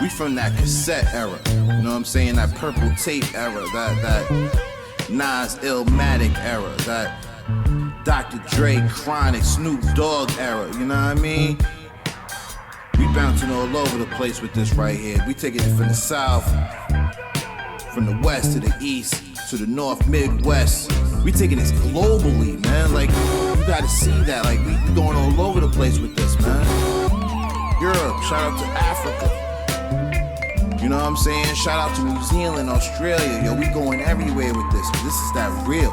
We from that cassette era, you know what I'm saying? That purple tape era, that Nas Illmatic era, that Dr. Dre, Chronic, Snoop Dogg era, you know what I mean? We bouncing all over the place with this right here. We taking it from the south, from the west to the east, to the north, Midwest. We taking this globally, man. Like, you gotta see that. Like, we going all over the place with this, man. Europe, shout out to Africa. You know what I'm saying? Shout out to New Zealand, Australia. Yo, we going everywhere with this. This is that real.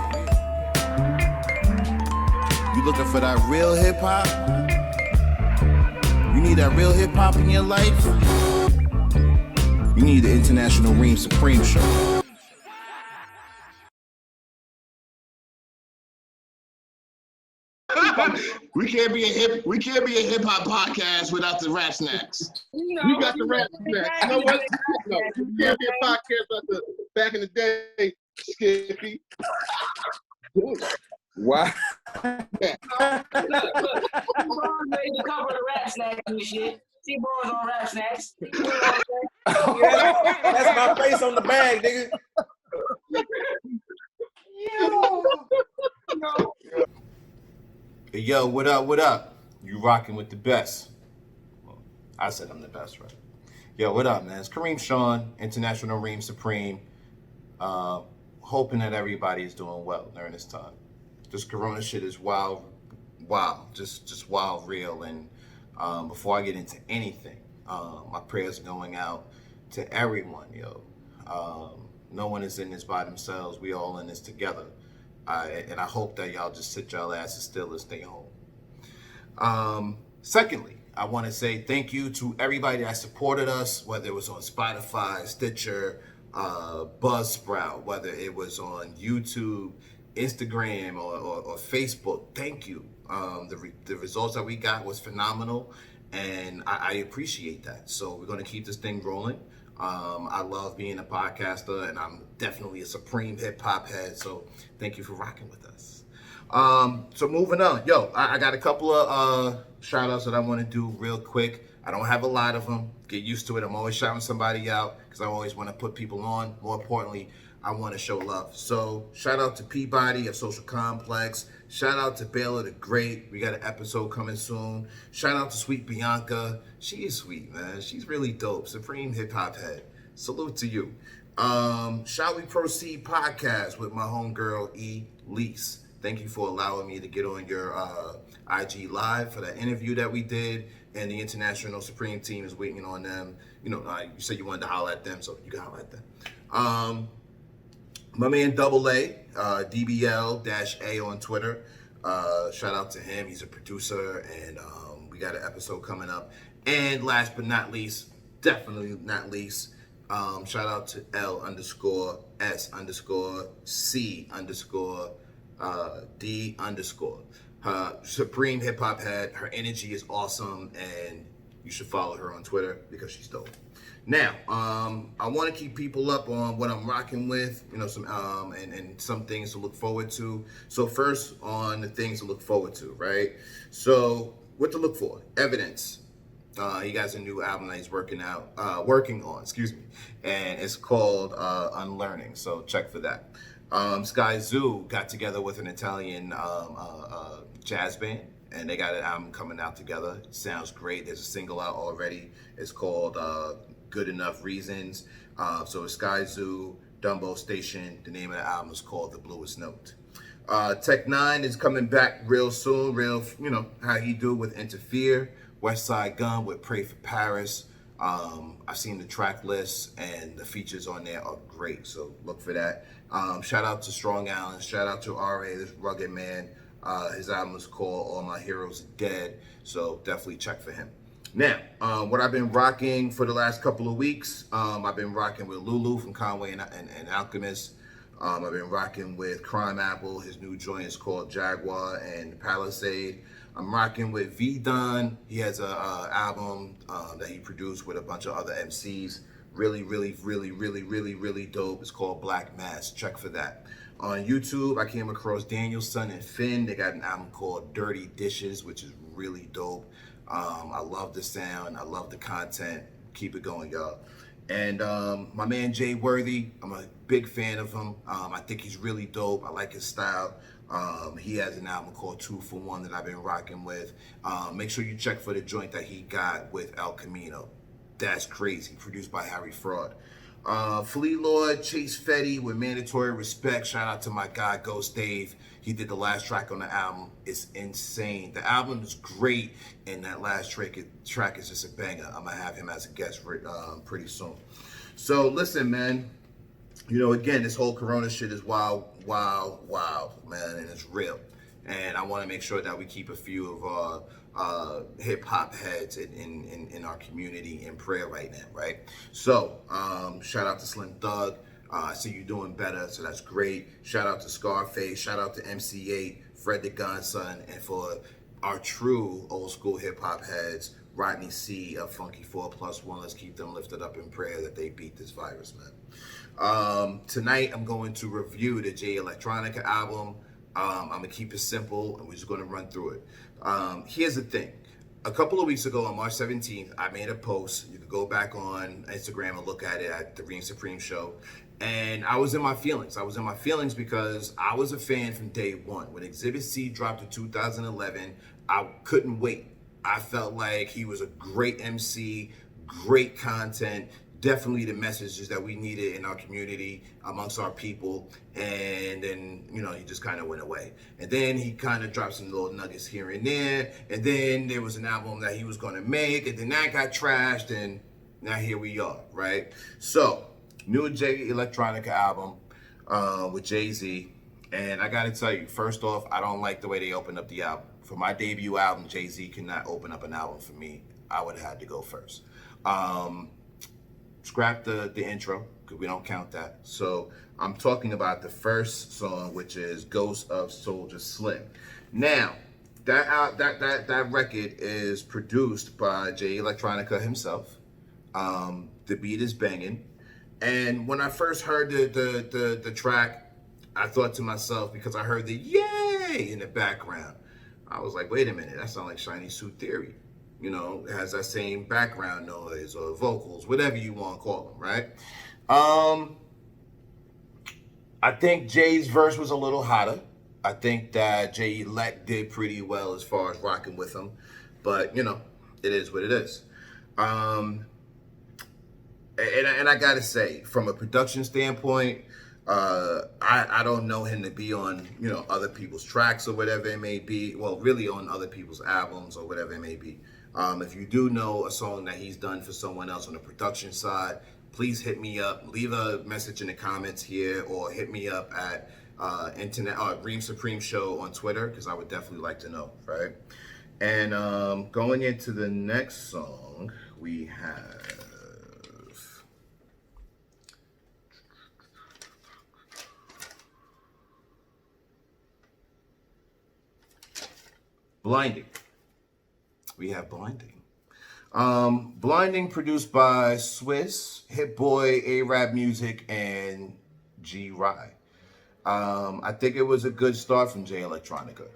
You looking for that real hip hop? You need that real hip hop in your life? You need the International Reem Supreme Show. We can't be a hip hop podcast without the rap snacks. You got the rap snacks. You know what? No, you can't be a podcast like the back in the day, Skippy. Wow. Look, made the cover of the rap snacks and shit. T-Boys on rap snacks. That's my face on the bag, nigga. Hey, yo, what up, what up? You rocking with the best. Well, I said I'm the best, right? Yo, what up, man? It's Kareem Sean, International Reem Supreme. Hoping that everybody is doing well during this time. This corona shit is wild, just wild real. And before I get into anything, my prayers are going out to everyone, yo. No one is in this by themselves. We all in this together. And I hope that y'all just sit y'all asses still and stay home. Secondly, I want to say thank you to everybody that supported us, whether it was on Spotify, Stitcher, Buzzsprout, whether it was on YouTube, Instagram, or Facebook. Thank you. The results that we got was phenomenal, and I appreciate that. So we're going to keep this thing rolling. I love being a podcaster, and I'm definitely a supreme hip-hop head, so thank you for rocking with us. So moving on. Yo, I got a couple of shout-outs that I want to do real quick. I don't have a lot of them. Get used to it. I'm always shouting somebody out because I always want to put people on. More importantly, I want to show love. So shout out to Peabody of Social Complex. Shout out to Baylor the Great. We got an episode coming soon. Shout out to Sweet Bianca. She is sweet, man. She's really dope. Supreme hip hop head. Salute to you. Shall We Proceed podcast with my homegirl Reese. Thank you for allowing me to get on your IG Live for that interview that we did. And the International Supreme team is waiting on them. You know, you said you wanted to holler at them, so you can holler at them. My man Double A, DBL-A on Twitter. Shout out to him. He's a producer, and we got an episode coming up. And last but not least, definitely not least, shout out to L_S_C_D_. Supreme hip hop head. Her energy is awesome, and you should follow her on Twitter because she's dope. Now, I want to keep people up on what I'm rocking with, you know, some and some things to look forward to. So first, on the things to look forward to, right? So what to look for? Evidence. He got a new album that he's working on, and it's called Unlearning. So check for that. Sky Zoo got together with an Italian jazz band, and they got an album coming out together. It sounds great. There's a single out already. It's called Good Enough Reasons. So it's Sky Zoo, Dumbo Station. The name of the album is called The Bluest Note. Tech Nine is coming back real soon. Real, you know, how he do with Interfere. West Side Gun with Pray for Paris. I've seen the track list, and the features on there are great, so look for that. Shout out to Strong Island. Shout out to R.A., this rugged man. His album is called All My Heroes Are Dead, so definitely check for him. Now, what I've been rocking for the last couple of weeks, I've been rocking with Lulu from Conway and Alchemist. I've been rocking with Crime Apple. His new joint is called Jaguar and Palisade. I'm rocking with V-Don. He has an album that he produced with a bunch of other MCs. Really dope. It's called Black Mass. Check for that. On YouTube, I came across Danielson and Finn. They got an album called Dirty Dishes, which is really dope. I love the sound. I love the content. Keep it going, y'all. And my man Jay Worthy, I'm a big fan of him. I think he's really dope. I like his style. He has an album called 2 for 1 that I've been rocking with. Make sure you check for the joint that he got with El Camino. That's crazy. Produced by Harry Fraud. Flea Lord, Chase Fetty with Mandatory Respect. Shout out to my guy Ghost Dave. He did the last track on the album. It's insane. The album is great, and that last track is just a banger. I'm gonna have him as a guest pretty soon. So listen, man. You know, again, this whole Corona shit is wild, man, and it's real. And I want to make sure that we keep a few of our hip hop heads in our community in prayer right now, right? So, shout out to Slim Thug. I see you doing better, so that's great. Shout out to Scarface. Shout out to MC8, Fred the Godson, and for our true old school hip hop heads, Rodney C of Funky 4+1. Let's keep them lifted up in prayer that they beat this virus, man. Tonight, I'm going to review the Jay Electronica album. I'm gonna keep it simple, and we're just gonna run through it. Here's the thing. A couple of weeks ago, on March 17th, I made a post. You can go back on Instagram and look at it at the Reem Supreme Show. And I was in my feelings. I was in my feelings because I was a fan from day one. When Exhibit C dropped in 2011, I couldn't wait. I felt like he was a great MC, great content, definitely the messages that we needed in our community, amongst our people. And then, you know, he just kind of went away. And then he kind of dropped some little nuggets here and there. And then there was an album that he was going to make, and then that got trashed, and now here we are, right? So, new Jay Electronica album with Jay-Z. And I got to tell you, first off, I don't like the way they opened up the album. For my debut album, Jay-Z cannot open up an album for me. I would have had to go first. Scrap the intro, because we don't count that. So I'm talking about the first song, which is Ghost of Soulja Slim. Now, that record is produced by Jay Electronica himself. The beat is banging. And when I first heard the track, I thought to myself, because I heard the yay in the background, I was like, wait a minute, that sounds like Shiny Suit Theory. You know, it has that same background noise or vocals, whatever you want to call them, right? I think Jay's verse was a little hotter. I think that Jay Elect did pretty well as far as rocking with him. But, you know, it is what it is. And I gotta say, from a production standpoint, I don't know him to be on, you know, other people's tracks or whatever it may be. Well, really on other people's albums or whatever it may be. If you do know a song that he's done for someone else on the production side, please hit me up. Leave a message in the comments here, or hit me up at Reem Supreme Show on Twitter, because I would definitely like to know, right? And going into the next song, we have Blinding. We have Blinding. Blinding produced by Swiss, Hit Boy, A-Rap Music, and G. Rye. I think it was a good start from Jay Electronica.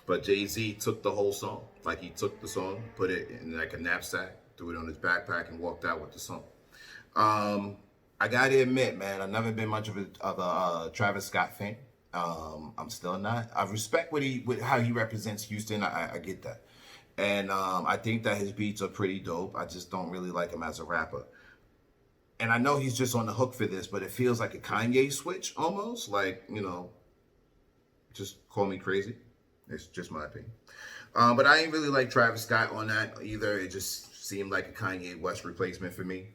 But Jay-Z took the whole song. Like, he took the song, put it in like a knapsack, threw it on his backpack, and walked out with the song. I gotta admit, man, I've never been much of a Travis Scott fan. I'm still not. I respect how he represents Houston. I get that. And I think that his beats are pretty dope. I just don't really like him as a rapper. And I know he's just on the hook for this, but it feels like a Kanye switch almost. Like, you know, just call me crazy. It's just my opinion. But I ain't really like Travis Scott on that either. It just seemed like a Kanye West replacement for me.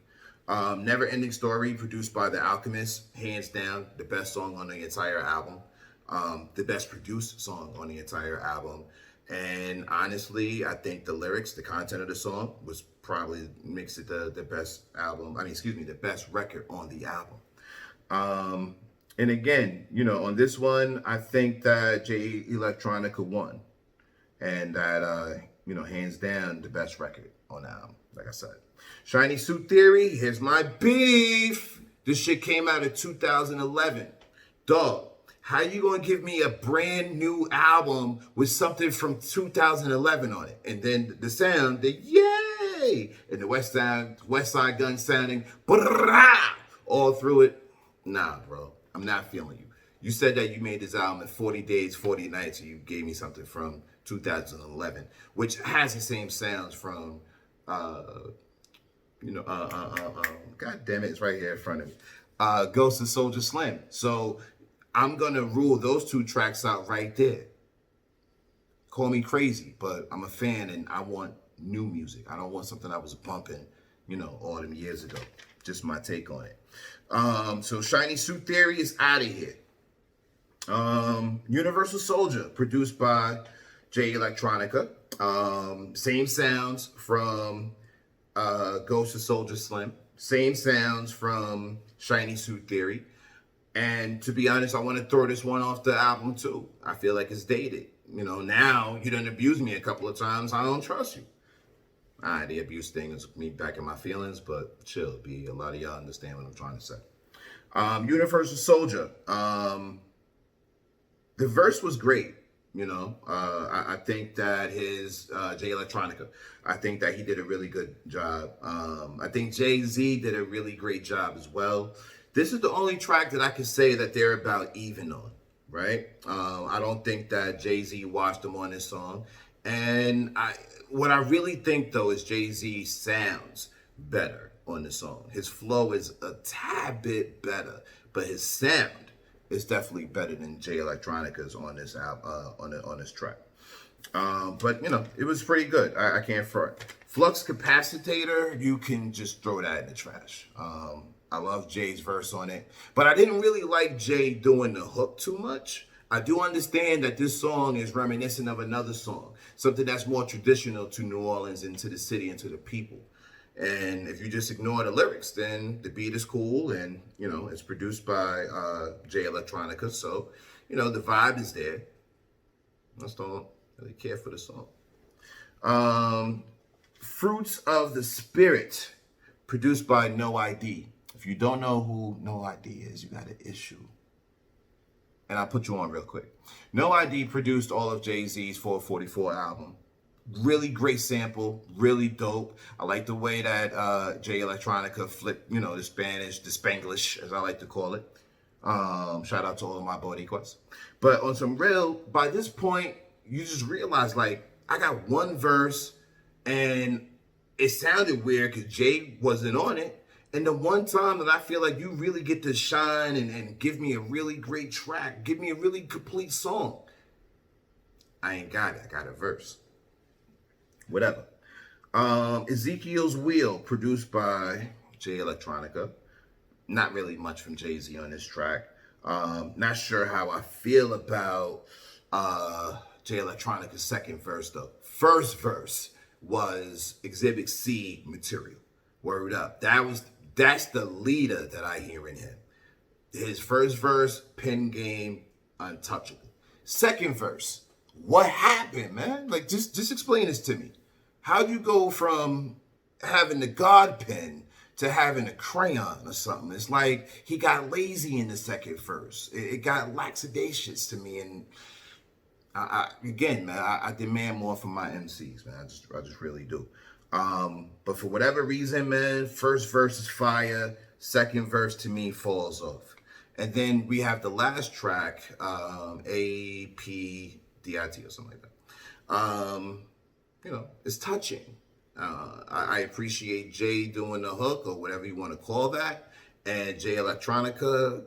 Never Ending Story, produced by The Alchemist, hands down the best song on the entire album. The best produced song on the entire album. And honestly, I think the lyrics, the content of the song was probably makes it the best album. The best record on the album. And again, you know, on this one, I think that Jay Electronica won. And that, you know, hands down the best record on the album, like I said. Shiny Suit Theory, here's my beef. This shit came out in 2011. Dog, how you gonna give me a brand new album with something from 2011 on it? And then the sound, the yay hey, and the West Side Gun sounding all through it. Nah, bro, I'm not feeling you. You said that you made this album in 40 days, 40 nights, and you gave me something from 2011, which has the same sounds from, God damn it, it's right here in front of me. Ghost of Soldier Slim. So I'm gonna rule those two tracks out right there. Call me crazy, but I'm a fan and I want new music. I don't want something I was bumping, all them years ago. Just my take on it. So Shiny Suit Theory is out of here. Universal Soldier, produced by Jay Electronica. Same sounds from Ghost of Soldier Slim. Same sounds from Shiny Suit Theory. And to be honest, I want to throw this one off the album too. I feel like it's dated. Now you done abused me a couple of times. I don't trust you. All right, the abuse thing is me back in my feelings, but chill, B. A lot of y'all understand what I'm trying to say. Universal Soldier. The verse was great. I think that his Jay Electronica, I think that he did a really good job. I think Jay-Z did a really great job as well. This is the only track that I can say that they're about even on, right? I don't think that Jay-Z watched him on this song. And what I really think, though, is Jay-Z sounds better on the song. His flow is a tad bit better, but his sound is definitely better than Jay Electronica's on this album, on this track. But it was pretty good. I can't front. Flux Capacitor, you can just throw that in the trash. I love Jay's verse on it, but I didn't really like Jay doing the hook too much. I do understand that this song is reminiscent of another song, something that's more traditional to New Orleans and to the city and to the people. And if you just ignore the lyrics, then the beat is cool, and it's produced by Jay Electronica, so the vibe is there. I just don't really care for the song. Fruits of the Spirit, produced by No ID. If you don't know who No ID is, you got an issue. And I'll put you on real quick. No ID produced all of Jay-Z's 444 album. Really great sample, really dope. I like the way that Jay Electronica flipped, the Spanish, the Spanglish, as I like to call it. Shout out to all of my Boricuas. But on some real, by this point, you just realize, I got one verse, and it sounded weird because Jay wasn't on it. And the one time that I feel like you really get to shine and give me a really great track, give me a really complete song, I ain't got it. I got a verse. Whatever. Ezekiel's Wheel, produced by Jay Electronica. Not really much from Jay-Z on this track. Not sure how I feel about Jay Electronica's second verse, though. First verse was Exhibit C material. Word up. That's the leader that I hear in him. His first verse, pen game, untouchable. Second verse, what happened, man? Just explain this to me. How'd you go from having the God pen to having a crayon or something? It's like he got lazy in the second verse. It got lackadaisious to me, and I demand more from my MCs, man. I just really do. But for whatever reason, man, first verse is fire. Second verse to me falls off. And then we have the last track, APDIT or something like that. It's touching. I appreciate Jay doing the hook or whatever you want to call that. And Jay Electronica,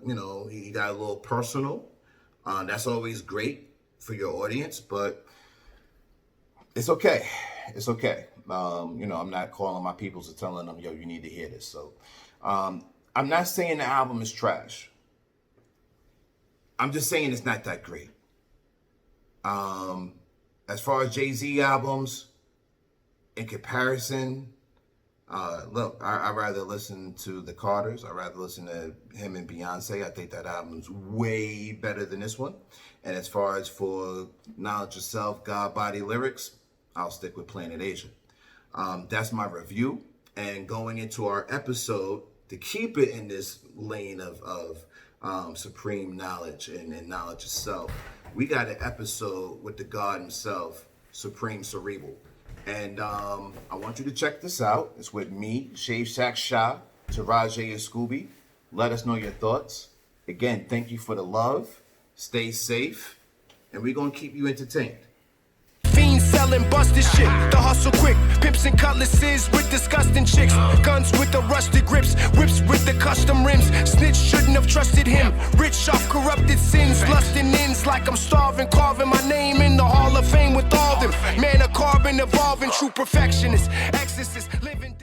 he got a little personal. That's always great for your audience, but it's okay. It's okay. I'm not calling my peoples and telling them, yo, you need to hear this. So I'm not saying the album is trash. I'm just saying it's not that great. As far as Jay-Z albums, in comparison, look, I'd rather listen to the Carters. I'd rather listen to him and Beyonce. I think that album's way better than this one. And as far as for Knowledge of Self, God Body lyrics, I'll stick with Planet Asia. That's my review. And going into our episode, to keep it in this lane of supreme knowledge and knowledge of self, we got an episode with the God himself, Supreme Cerebral. And I want you to check this out. It's with me, Shave Shack Shah, Taraji, and Scooby. Let us know your thoughts. Again, thank you for the love. Stay safe. And we're going to keep you entertained. Fiends selling busted shit, the hustle quick. Pimps and cutlasses with disgusting chicks. Guns with the rusted grips, whips with the custom rims. Snitch shouldn't have trusted him. Rich off corrupted sins, lusting ins like I'm starving. Carving my name in the Hall of Fame with all them. Man of carbon evolving, true perfectionist. Exorcist, living.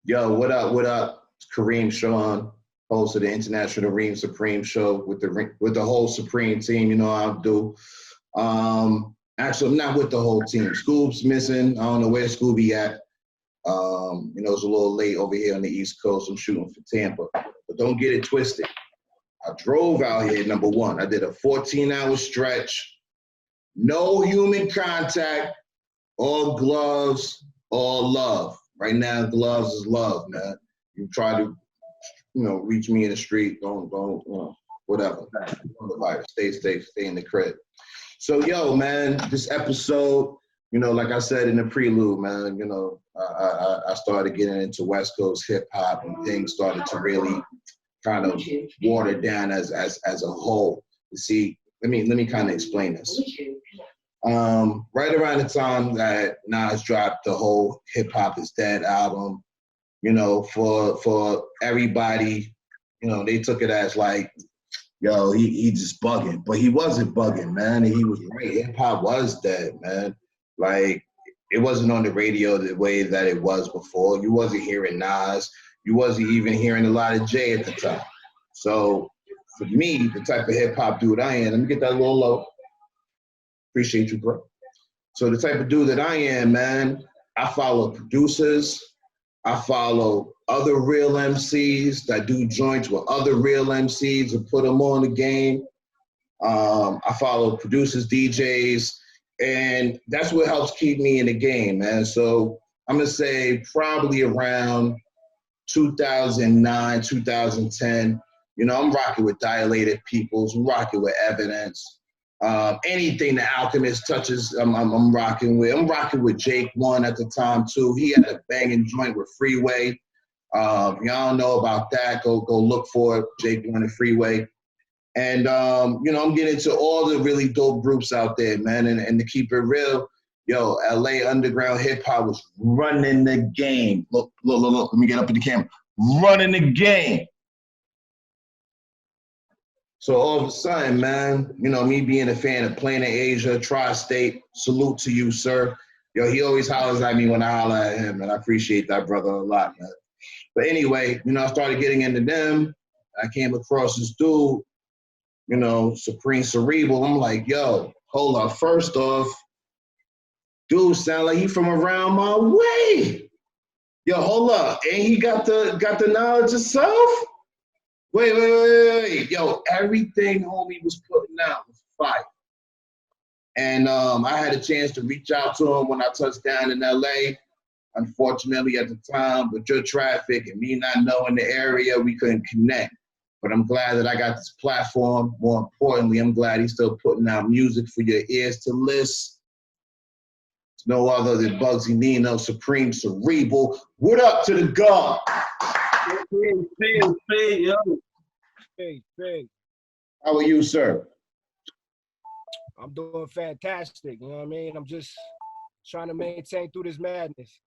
Yo, what up? What up? It's Kareem Sean, host of the International Reem Supreme Show with the whole Supreme team. You know how I do. Actually, I'm not with the whole team. Scoop's missing. I don't know where Scooby at. You know, it's a little late over here on the East Coast. I'm shooting for Tampa. But don't get it twisted. I drove out here, number one. I did a 14-hour stretch. No human contact. All gloves, all love. Right now, gloves is love, man. You try to, you know, reach me in the street. Don't, you know, whatever. Stay safe. Stay in the crib. So, yo, man, this episode, you know, like I said in the prelude, man, you know, I started getting into West Coast hip hop and things started to really kind of water down as a whole. You see, let me kind of explain this. Right around the time that Nas dropped the whole Hip Hop Is Dead album, you know, for everybody, you know, they took it as like, yo, he just bugging. But he wasn't bugging, man. He was right. Hip-hop was dead, man. Like, it wasn't on the radio the way that it was before. You wasn't hearing Nas. You wasn't even hearing a lot of Jay at the time. So, for me, the type of hip-hop dude I am, let me get that a little low. Appreciate you, bro. So, the type of dude that I am, man, I follow producers. I follow other real MCs that do joints with other real MCs and put them on the game. I follow producers, DJs, and that's what helps keep me in the game, man. So I'm going to say probably around 2009, 2010, you know, I'm rocking with Dilated Peoples, I'm rocking with Evidence. Anything the Alchemist touches, I'm rocking with. I'm rocking with Jake One at the time too. He had a banging joint with Freeway. Y'all know about that. Go look for it, Jake One and Freeway. And you know, I'm getting into all the really dope groups out there, man. And to keep it real, yo, LA underground hip hop was running the game. Look. Let me get up in the camera. Running the game. So all of a sudden, man, you know, me being a fan of Planet Asia, Tri-State, salute to you, sir. Yo, he always hollers at me when I holler at him, and I appreciate that brother a lot, man. But anyway, you know, I started getting into them. I came across this dude, you know, Supreme Cerebral. I'm like, yo, hold up. First off, dude sound like he from around my way. Yo, hold up. Ain't he got the knowledge of self? Wait. Yo, everything homie was putting out was fire. And I had a chance to reach out to him when I touched down in LA. Unfortunately, at the time, with your traffic and me not knowing the area, we couldn't connect. But I'm glad that I got this platform. More importantly, I'm glad he's still putting out music for your ears to listen. It's no other than Bugsy Nino, Supreme Cerebral. What up to the God? Hey. How are you, sir? I'm doing fantastic. You know what I mean? I'm just trying to maintain through this madness.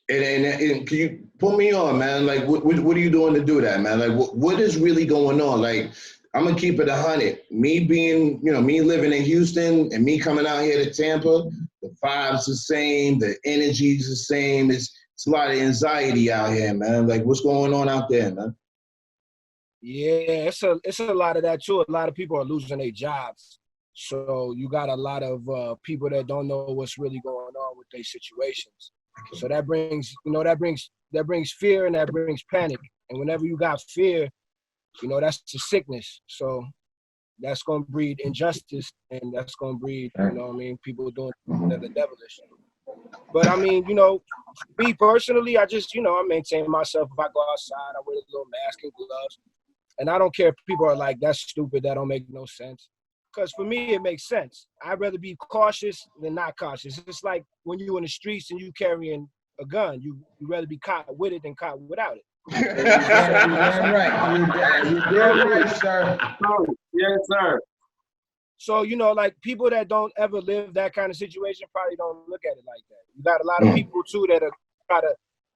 And can you put me on, man? Like, what are you doing to do that, man? Like, what is really going on? Like, I'm gonna keep it 100. Me being, you know, me living in Houston and me coming out here to Tampa, the vibe's the same, the energy's the same. It's a lot of anxiety out here, man. Like, what's going on out there, man? Yeah, it's a lot of that too. A lot of people are losing their jobs. So you got a lot of people that don't know what's really going on with their situations. So that brings fear and that brings panic. And whenever you got fear, you know, that's a sickness. So that's going to breed injustice, and that's going to breed, you know what I mean, people doing the devilish. But I mean, you know, me personally, I just, you know, I maintain myself. If I go outside, I wear a little mask and gloves. And I don't care if people are like, that's stupid, that don't make no sense. because for me it makes sense. I'd rather be cautious than not cautious. It's like when you're in the streets and you carrying a gun, you rather be caught with it than caught without it. You're damn right. You're damn right, sir. Yes, sir. So, you know, like people that don't ever live that kind of situation probably don't look at it like that. You got a lot of people too that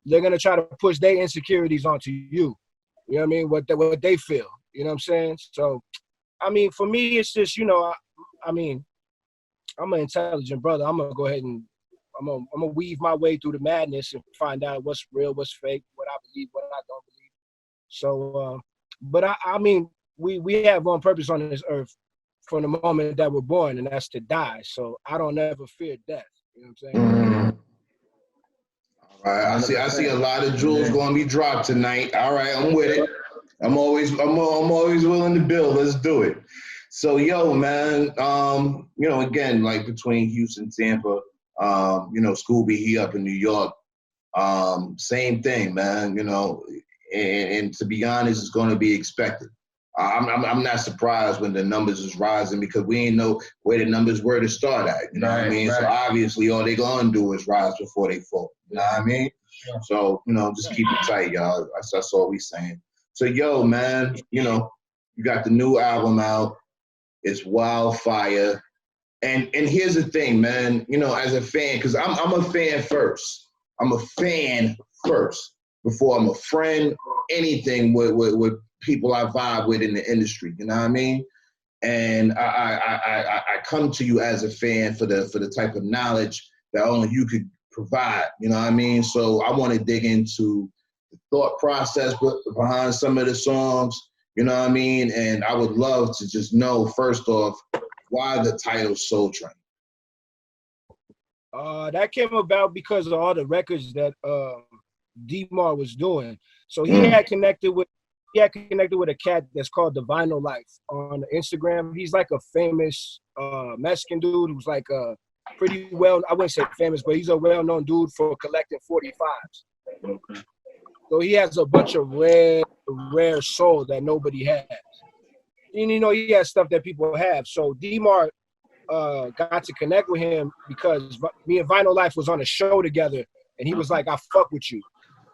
they're gonna try to push their insecurities onto you. You know what I mean? What they feel. You know what I'm saying? So, I mean, for me, it's just, you know, I mean, I'm an intelligent brother. I'm gonna go ahead and I'm gonna weave my way through the madness and find out what's real, what's fake, what I believe, what I don't believe. So, but I mean, we have one purpose on this earth from the moment that we're born, and that's to die. So I don't ever fear death. You know what I'm saying? All right, I see a lot of jewels going to be dropped tonight. All right, I'm with it. I'm always willing to build. Let's do it. So, yo, man, you know, again, like between Houston, Tampa, you know, Scooby, he up in New York, same thing, man, you know, and to be honest, it's going to be expected. I'm not surprised when the numbers is rising because we ain't know where the numbers were to start at. You know what I mean? Right. So obviously all they gonna do is rise before they fall. You know what I mean? Sure. So, you know, just keep it tight, y'all. That's all we saying. So, yo, man, you know, you got the new album out. It's Wildfire. And here's the thing, man, you know, as a fan, because I'm a fan first. I'm a fan first before I'm a friend, anything with people I vibe with in the industry, you know what I mean? And I come to you as a fan for the type of knowledge that only you could provide, you know what I mean? So I want to dig into the thought process behind some of the songs, you know what I mean? And I would love to just know, first off, why the title Soul Train? That came about because of all the records that D-Mar was doing. So he had connected with a cat that's called The Vinyl Life on Instagram. He's like a famous Mexican dude who's like a pretty well, I wouldn't say famous, but he's a well-known dude for collecting 45s. Okay. So he has a bunch of rare soul that nobody has. And, you know, he has stuff that people have. So D-Mar got to connect with him because me and Vinyl Life was on a show together, and he was like, I fuck with you.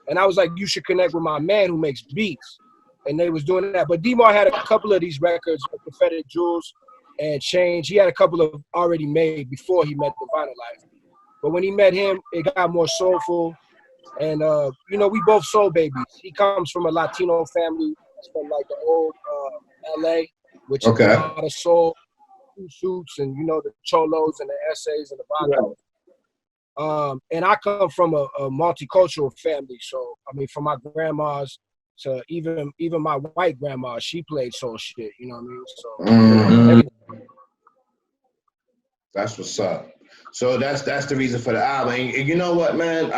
And I was like, you should connect with my man who makes beats. And they was doing that. But D-Mar had a couple of these records, Prophetic Jewels and Change. He had a couple of already made before he met the Vinyl Life. But when he met him, it got more soulful. And, you know, we both soul babies. He comes from a Latino family from like the old L.A., which is a lot of soul, suits, and, you know, the cholos and the essays and the bacos. And I come from a multicultural family. So, I mean, from my grandmas to even my white grandma, she played soul shit, you know what I mean? So that's what's up. So that's the reason for the album. And you know what, man?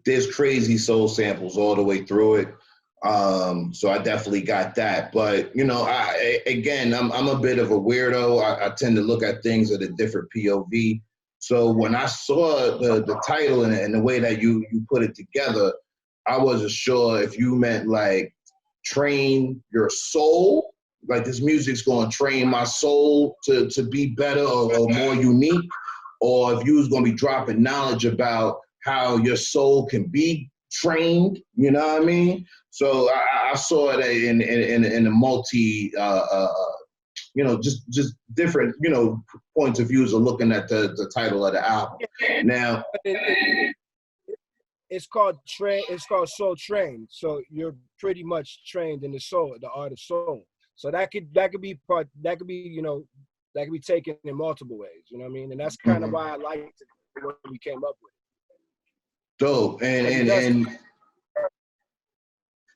There's crazy soul samples all the way through it. So I definitely got that. But, you know, I'm a bit of a weirdo. I tend to look at things at a different POV. So when I saw the title and the way that you put it together, I wasn't sure if you meant like train your soul, like this music's going to train my soul to be better or more unique, or if you was going to be dropping knowledge about how your soul can be trained, you know what I mean? So I saw it in a multi, you know, just different, you know, points of views of looking at the title of the album. Now, it's called Soul Train. So you're pretty much trained in the soul, the art of soul. So that could be you know, that could be taken in multiple ways. You know what I mean? And that's kind of why I liked it when we came up with it. Dope. And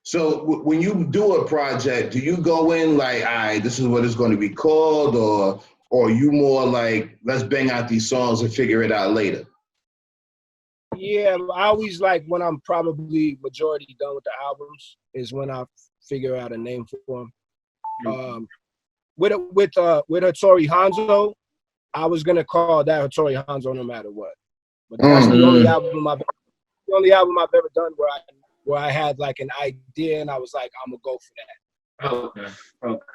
so when you do a project, do you go in like, all right, this is what it's going to be called, or you more like, let's bang out these songs and figure it out later? Yeah, I always like when I'm probably majority done with the albums is when I figure out a name for them. With Hattori Hanzo, I was gonna call that Hattori Hanzo no matter what. But that's the only album I've ever done where I had like an idea and I was like, I'm gonna go for that. Okay.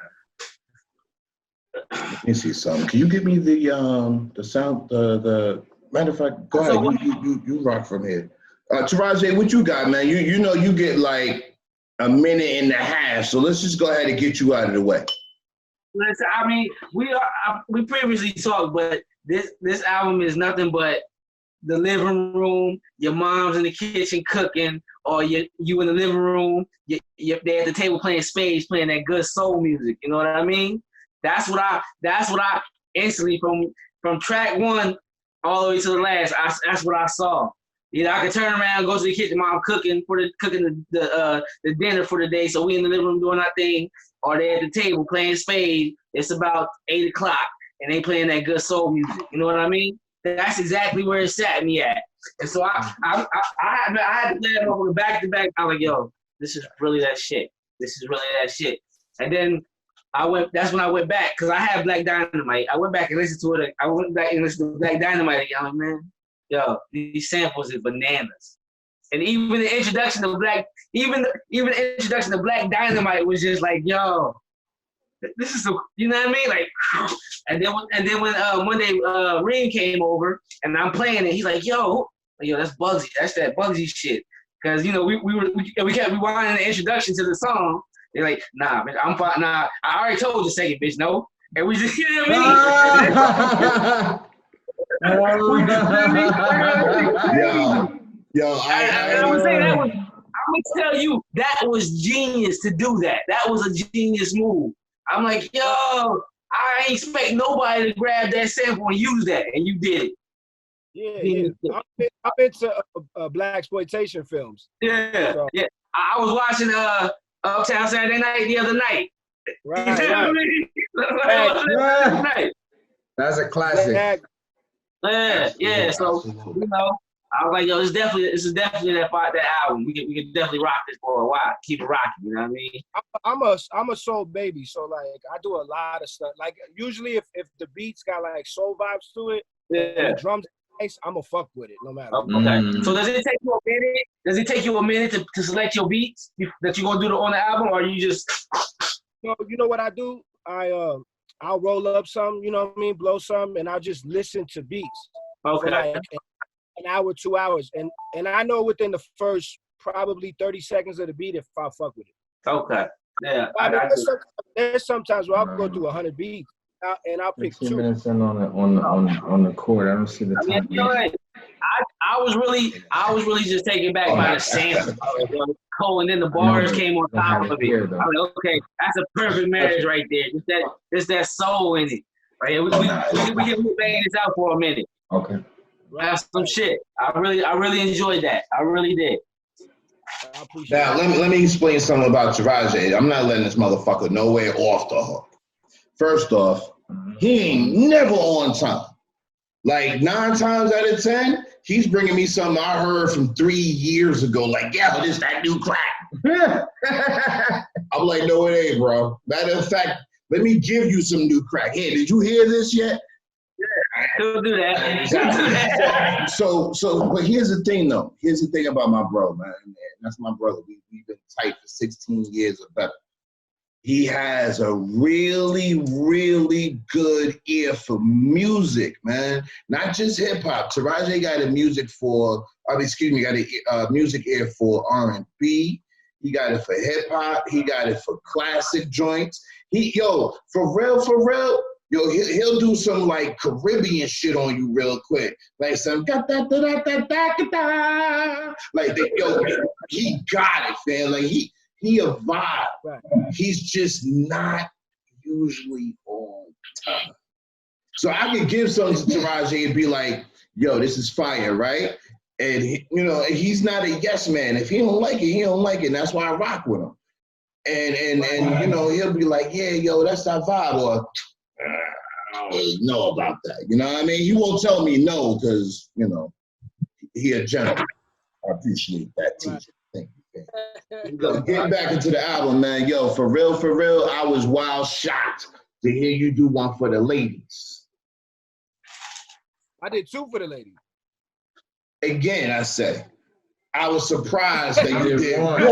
Let me see something. Can you give me the sound, the matter of fact, go ahead, you rock from here. Taraji, what you got, man? You know you get like a minute and a half, so let's just go ahead and get you out of the way. Listen, I mean, we previously talked, but this album is nothing but the living room, your mom's in the kitchen cooking, or you in the living room, they're at the table playing spades, playing that good soul music. You know what I mean? That's what I instantly from track one all the way to the last. That's what I saw. You know, I could turn around, go to the kitchen, mom cooking the dinner for the day, so we in the living room doing our thing, or they at the table playing spades. It's about 8 o'clock, and they playing that good soul music. You know what I mean? That's exactly where it sat me at. And so I had to play it over back to back. I was like, yo, this is really that shit. This is really that shit. And then that's when I went back, because I had Black Dynamite. I went back and listened to it. I went back and listened to Black Dynamite again. I'm like, man, yo, these samples is bananas. And even the introduction of Black Dynamite was just like, yo, this is you know what I mean? Like, and then when one day Reem came over and I'm playing it, he's like, yo, that's Bugsy. That's that Bugsy shit. Because, you know, we kept rewinding the introduction to the song. They're like, nah, man, I'm fine. Nah, I already told you second, bitch, no. And we just, you know what I mean? I would say I'm gonna tell you, that was genius to do that. That was a genius move. I'm like, yo, I ain't expect nobody to grab that sample and use that, and you did it. Yeah. I'm into black exploitation films. Yeah, so. Yeah. I was watching Uptown Saturday Night the other night. Right. You know what I mean? That's a classic. Yeah. So, you know, I was like, yo, this is definitely that album. We can definitely rock this for a while. Keep it rocking, you know what I mean? I'm a soul baby, so like I do a lot of stuff. Like usually if the beats got like soul vibes to it, and the drums nice, I'ma fuck with it no matter. Okay. So does it take you a minute? Does it take you a minute to select your beats that you're gonna do on the album, or you just? You know what I do? I'll roll up some, you know what I mean, blow some, and I'll just listen to beats. Okay. Like an hour, 2 hours, and I know within the first probably 30 seconds of the beat if I fuck with it. Okay. Yeah. There's sometimes where I'll go through 100 beats and I'll pick 2 minutes in on the court. I don't see the time. You know what? I was really just taken back by the sample. Cole, and then the bars came on top of it. I'm like, okay, that's a perfect marriage right there. Just that soul in it. Right? We can bang this out for a minute. Okay. That's some shit. I really enjoyed that. I really did. Now let me explain something about Taraji. I'm not letting this motherfucker nowhere off the hook. First off, he ain't never on time. Like 9 times out of 10, he's bringing me something I heard from 3 years ago. Like, yeah, this that new crack. I'm like, no, it ain't, bro. Matter of fact, let me give you some new crack. Hey, did you hear this yet? Don't do that. But here's the thing, though. Here's the thing about my bro, man. That's my brother. We've been tight for 16 years or better. He has a really, really good ear for music, man. Not just hip hop. Taraji got a music music ear for R&B. He got it for hip hop. He got it for classic joints. For real. Yo, he'll do some like Caribbean shit on you real quick, like some da da da da da da da. Like he got it, man. Like he a vibe. Right. He's just not usually on time. So I could give something to Taraji and be like, yo, this is fire, right? And he's not a yes man. If he don't like it, he don't like it. And that's why I rock with him. And he'll be like, yeah, yo, that's our vibe, or I don't know about that. You know what I mean? He won't tell me no because, he a gentleman. I appreciate that, teacher. Thank you. Getting back into the album, man. Yo, for real, I was wild shocked to hear you do one for the ladies. I did 2 for the ladies. Again, I say, I was surprised that you did one.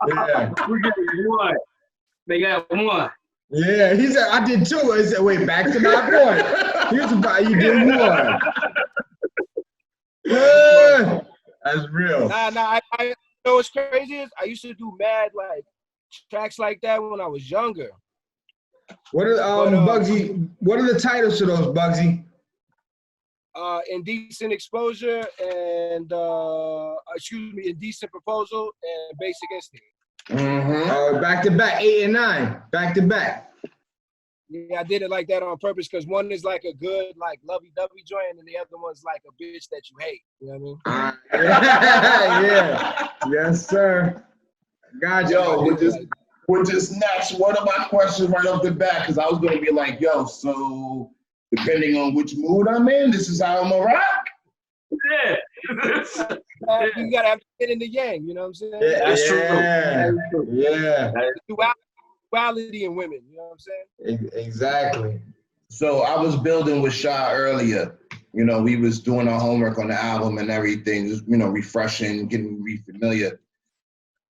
Yeah. We did one. They got one. Yeah, he said, I did two. I said, wait, back to my point. Here's about you did one. Yeah, that's real. I you know what's crazy is I used to do mad like tracks like that when I was younger. What are Bugsy? What are the titles to those, Bugsy? Indecent Exposure and Indecent Proposal and Basic Instinct. Back to back, 8 and 9, back to back. Yeah, I did it like that on purpose because one is like a good like lovey-dovey joint, and the other one's like a bitch that you hate. You know what I mean? Yeah. Yes, sir. Gotcha. Yo, would just snatch one of my questions right off the bat because I was gonna be like, yo, so depending on which mood I'm in, this is how I'm gonna rock. Yeah. You gotta have to fit in the yang. You know what I'm saying? Yeah, That's true. Yeah. Duality in women. You know what I'm saying? Exactly. So I was building with Sha earlier. You know, we was doing our homework on the album and everything, just, you know, refreshing, getting familiar.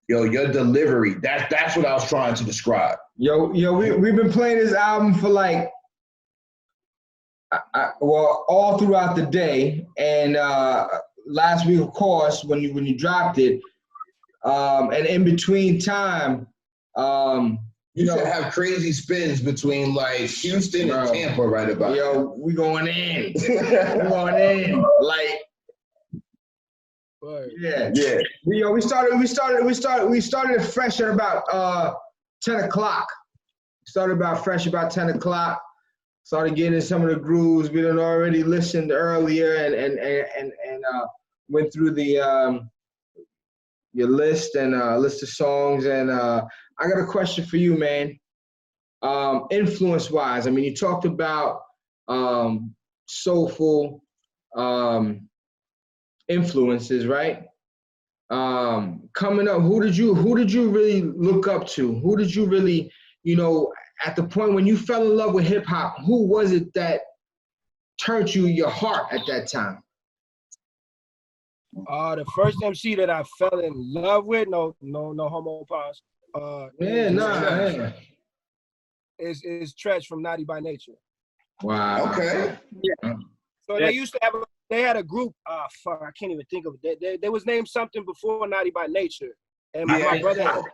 Yo, your delivery, that's what I was trying to describe. Yo, we've been playing this album for like, well, all throughout the day, and last week, of course, when you dropped it, and in between time, You should have crazy spins between like Houston and Tampa right about. Yo, we going in. We going in. Like, yeah. We started it fresh at about 10 o'clock. Started about fresh about 10 o'clock. Started getting in some of the grooves. We done already listened earlier and went through the your list and list of songs. And I got a question for you, man. Influence-wise, I mean, you talked about soulful influences, right? Coming up, who did you really look up to? Who did you really, you know, at the point when you fell in love with hip hop, who was it that turned your heart at that time? The first MC that I fell in love with, no homo pause. Is Tretch from Naughty by Nature. Wow. Okay. Yeah. So they used to have they had a group. I can't even think of it. They was named something before Naughty by Nature, and my brother had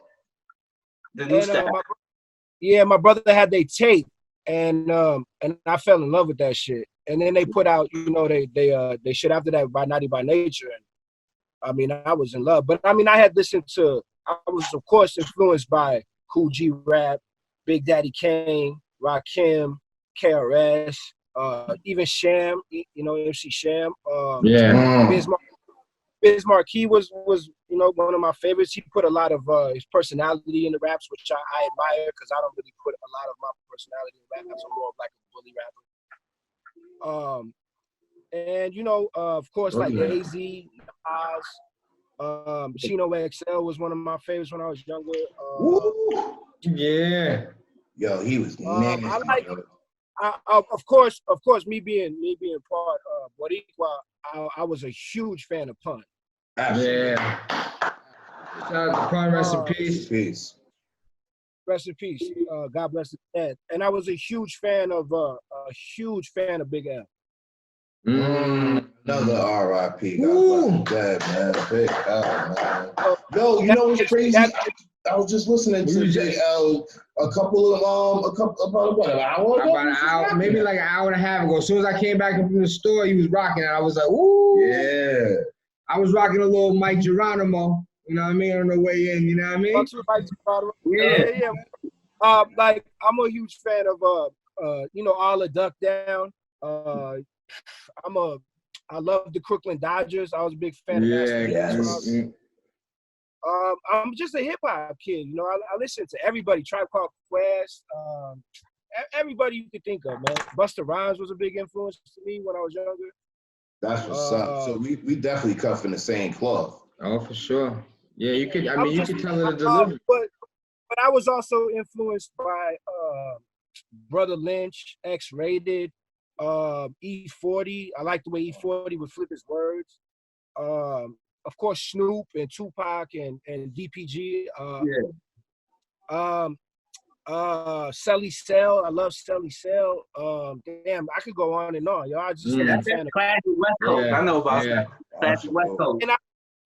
my brother had their tape, and I fell in love with that shit. And then they put out, you know, they shit after that by Naughty by Nature, and I mean I was in love. But I mean I was of course influenced by Cool G Rap, Big Daddy Kane, Rakim, KRS, even Sham, you know, MC Sham. Biz Markie was you know one of my favorites. He put a lot of his personality in the raps, which I admire because I don't really put a lot of my personality in raps. I'm more of like a bully rapper. And you know, of course, like AZ, Oz, Chino XL was one of my favorites when I was younger. Yeah. Yo, he was nasty. I like, of course, me being part of Boricua, I was a huge fan of Pun. Absolutely. Yeah. Shout out to Pun, rest in peace. Peace. Rest in peace. God bless his dead. And I was a huge fan of Big L. Another R.I.P. God bless his dead, man. Big L, man. Yo, you know what's crazy? I was just listening to Big L about an hour ago? About an hour, maybe like an hour and a half ago. As soon as I came back from the store, he was rocking it. I was like, ooh. Yeah. I was rocking a little Mike Geronimo, you know what I mean, on the way in, you know what I mean? Yeah. Like I'm a huge fan of you know, All the Duck Down. I love the Crooklyn Dodgers. I was a big fan of that. I'm just a hip hop kid, you know. I listen to everybody. Tribe Called Quest, everybody you could think of, man. Busta Rhymes was a big influence to me when I was younger. That's what's up. So we definitely cuff in the same cloth. Oh, for sure. Yeah, you could. I mean, you could tell it a delivery. But I was also influenced by Brother Lynch, X-Rated, E40. I like the way E40 would flip his words. Of course, Snoop and Tupac and DPG. Selly Cell. I love Selly Cell. Damn, I could go on and on. Yo, I just was a That's fan of. classic West Coast. Yeah, I know about yeah. classic West Coast. And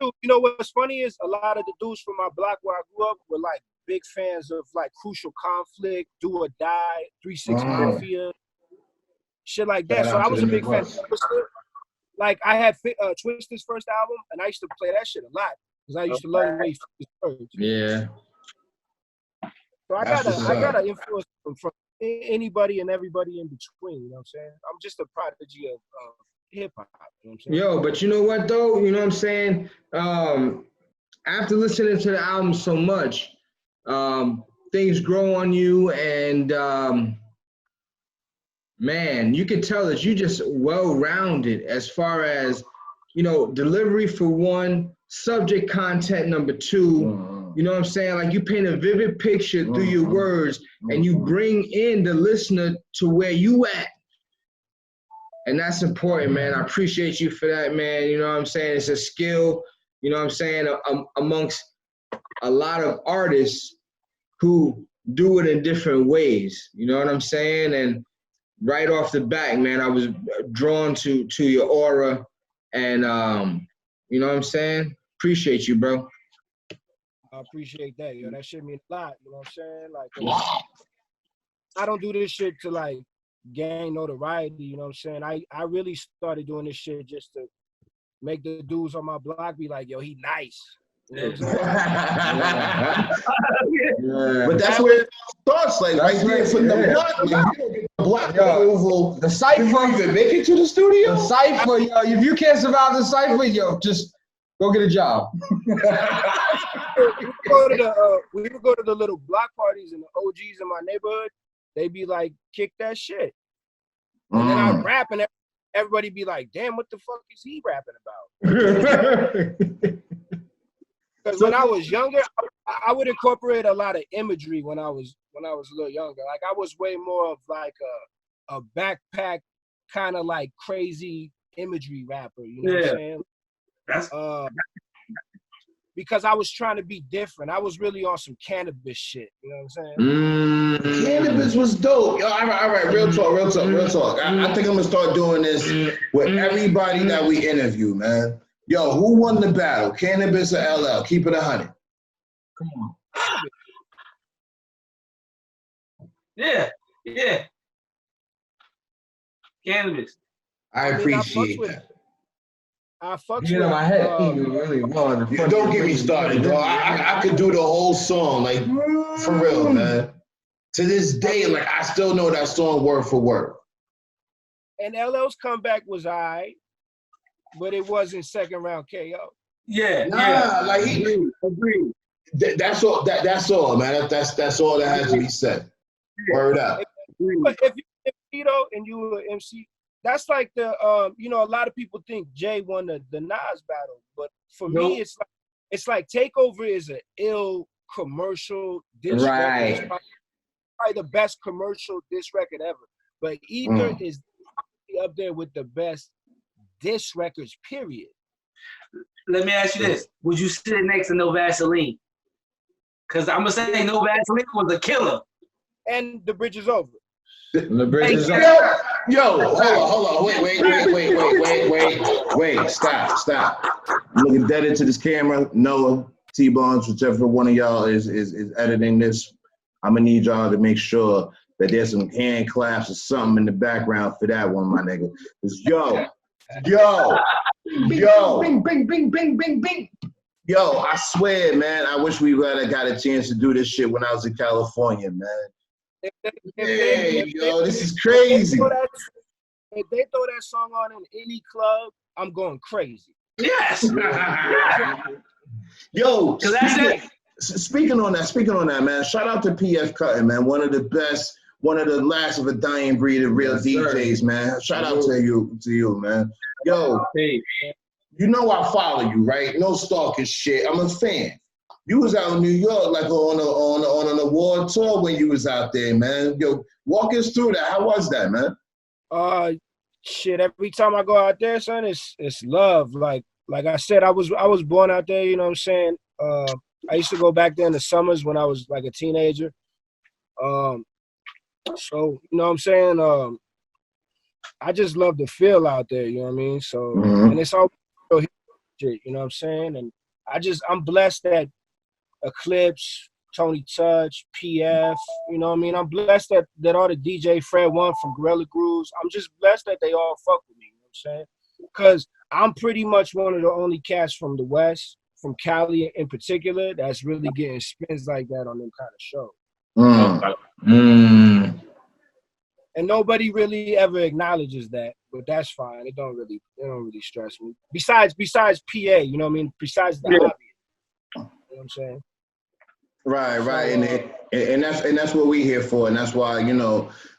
you know what's funny is a lot of the dudes from my block where I grew up were like big fans of like Crucial Conflict, Do or Die, 3-6 Mafia, shit like that. So I was a big fan. Like I had Twisted's first album, and I used to play that shit a lot because I used to love the way he was first. Yeah. So I got an influence from anybody and everybody in between. You know what I'm saying? I'm just a prodigy of hip hop. You know what I'm saying? Yo, but you know what though? You know what I'm saying? After listening to the album so much, things grow on you, and man, you can tell that you just well-rounded as far as, you know, delivery for one, subject content number two. You know what I'm saying? Like you paint a vivid picture through your words, and you bring in the listener to where you at. And that's important, man. I appreciate you for that, man. You know what I'm saying? It's a skill, you know what I'm saying, amongst a lot of artists who do it in different ways. You know what I'm saying? And right off the bat, man, I was drawn to your aura, and you know what I'm saying? Appreciate you, bro. I appreciate that, yo. That shit means a lot. You know what I'm saying? Like, I don't do this shit to like gain notoriety. You know what I'm saying? I really started doing this shit just to make the dudes on my block be like, yo, he nice. You know what I'm saying? But that's where it starts, like right there from the block. Like, you don't get the block oval. The cipher. You even make it to the studio? The cipher, yo. If you can't survive the cipher, yo, just go get a job. We would go to the little block parties, and the OGs in my neighborhood, they be like, kick that shit. And then I rap, and everybody be like, damn, what the fuck is he rapping about? Because when I was younger, I would incorporate a lot of imagery when I was a little younger. Like I was way more of like a backpack kind of like crazy imagery rapper. You know what I'm saying? That's because I was trying to be different. I was really on some cannabis shit. You know what I'm saying? Cannabis was dope. Yo, all right. Real talk. I think I'm gonna start doing this with everybody that we interview, man. Yo, who won the battle? Cannabis or LL? Keep it 100. Come on. Yeah. Cannabis. I appreciate that. I fuck You know, my head really won. Don't get me started, dog. I could do the whole song, like, for real, man. To this day, like, I still know that song word for word. And LL's comeback was alright, but it wasn't second round KO. Like he agreed. That's all. That's all, man. That's all that has to be said. Word up. If you're Tito and you were MC, that's like the you know, a lot of people think Jay won the Nas battle, but for me, it's like Takeover is an ill commercial diss record. It's probably the best commercial diss record ever. But Ether is up there with the best diss records, period. Let me ask you this. Would you sit next to No Vaseline? Because I'm going to say No Vaseline was a killer. And The Bridge is Over. The Bridge is over. Yo, hold on. Wait. Stop. I'm looking dead into this camera. Noah, T-Bones, whichever one of y'all is editing this, I'm going to need y'all to make sure that there's some hand claps or something in the background for that one, my nigga. Yo. Bing. Yo, I swear, man, I wish we would have got a chance to do this shit when I was in California, man. This is crazy. If they throw that song on in any club, I'm going crazy. Yes. Yo, speaking on that, man, shout out to PF Cutting, man. One of the last of a dying breed of real DJs, man. Shout out to you, man. Yo, you know I follow you, right? No stalking shit. I'm a fan. You was out in New York, like on an award tour when you was out there, man. Yo, walk us through that. How was that, man? Shit. Every time I go out there, son, it's love. Like I said, I was born out there. You know what I'm saying? I used to go back there in the summers when I was like a teenager, So you know what I'm saying. I just love the feel out there. You know what I mean. So and it's all real shit. You know what I'm saying. And I'm blessed that Eclipse, Tony Touch, PF, you know what I mean? I'm blessed that all the DJ Fred One from Gorilla Grooves, I'm just blessed that they all fuck with me, you know what I'm saying? Because I'm pretty much one of the only cats from the West, from Cali in particular, that's really getting spins like that on them kind of shows. And nobody really ever acknowledges that, but that's fine. It don't really stress me. Besides PA, you know what I mean? Besides the hobby. You know what I'm saying? Right, and that's what we're here for, and that's why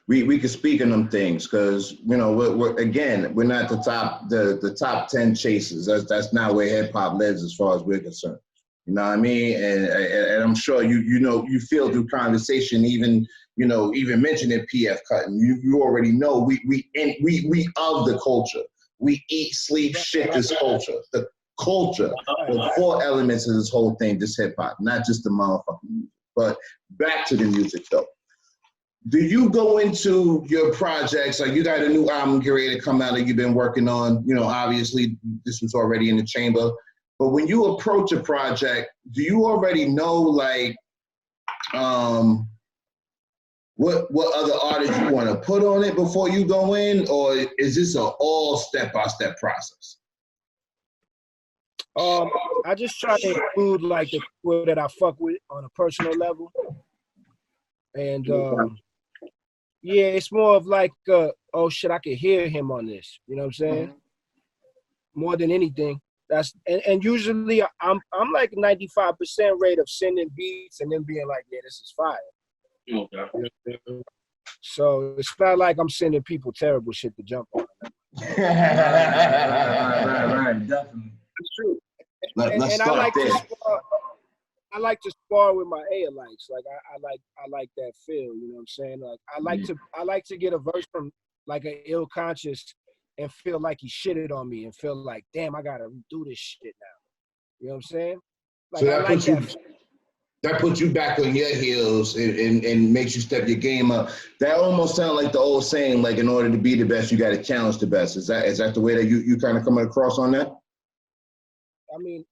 we can speak on them things because we're not the top 10 chasers. That's not where hip hop lives as far as we're concerned. You know what I mean? And I'm sure you feel through conversation, even mentioning PF Cutting. You already know we of the culture. We eat, sleep, shit this culture. The culture, the core elements of this whole thing, this hip hop, not just the motherfucking music. But back to the music though. Do you go into your projects, like you got a new album getting ready to come out that you've been working on, obviously this was already in the chamber, but when you approach a project, do you already know like what other artists you want to put on it before you go in, or is this an all step-by-step process? I just try to include like the people that I fuck with on a personal level. And yeah, it's more of like oh shit, I could hear him on this. You know what I'm saying? More than anything. And usually I'm like 95% rate of sending beats and then being like, yeah, this is fire. Okay. You know, so it's not like I'm sending people terrible shit to jump on. Right, definitely. It's true. Let's start there. I like to spar with my A-likes. Like I like that feel. You know what I'm saying? Like I like to get a verse from like an ill conscious and feel like he shitted on me and feel like, damn, I gotta do this shit now. You know what I'm saying? Like So that puts you back on your heels and makes you step your game up. That almost sounds like the old saying, like in order to be the best, you got to challenge the best. Is that the way that you kind of coming across on that? I mean,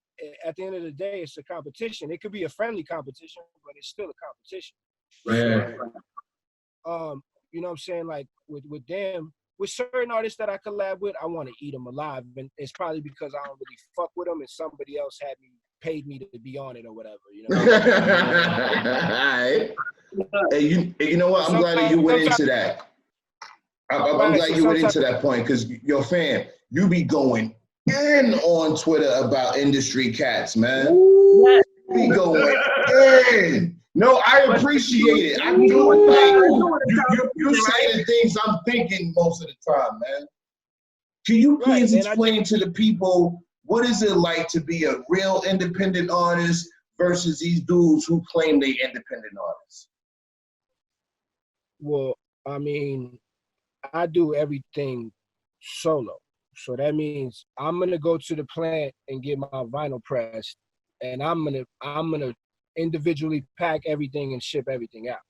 at the end of the day, it's a competition. It could be a friendly competition, but it's still a competition. Right. So, you know what I'm saying? Like with them, with certain artists that I collab with, I want to eat them alive. And it's probably because I don't really fuck with them and somebody else paid me to be on it or whatever, you know? Hey, you know what? I'm glad that you went into that. I'm glad you went into that point because, yo, fam, you be going in on Twitter about industry cats, man. You be going in. No, I appreciate it. I do it. Like, you say the things I'm thinking most of the time, man. Can you please explain to the people what is it like to be a real independent artist versus these dudes who claim they independent artists? Well, I mean, I do everything solo. So that means I'm gonna go to the plant and get my vinyl pressed, and I'm gonna individually pack everything and ship everything out.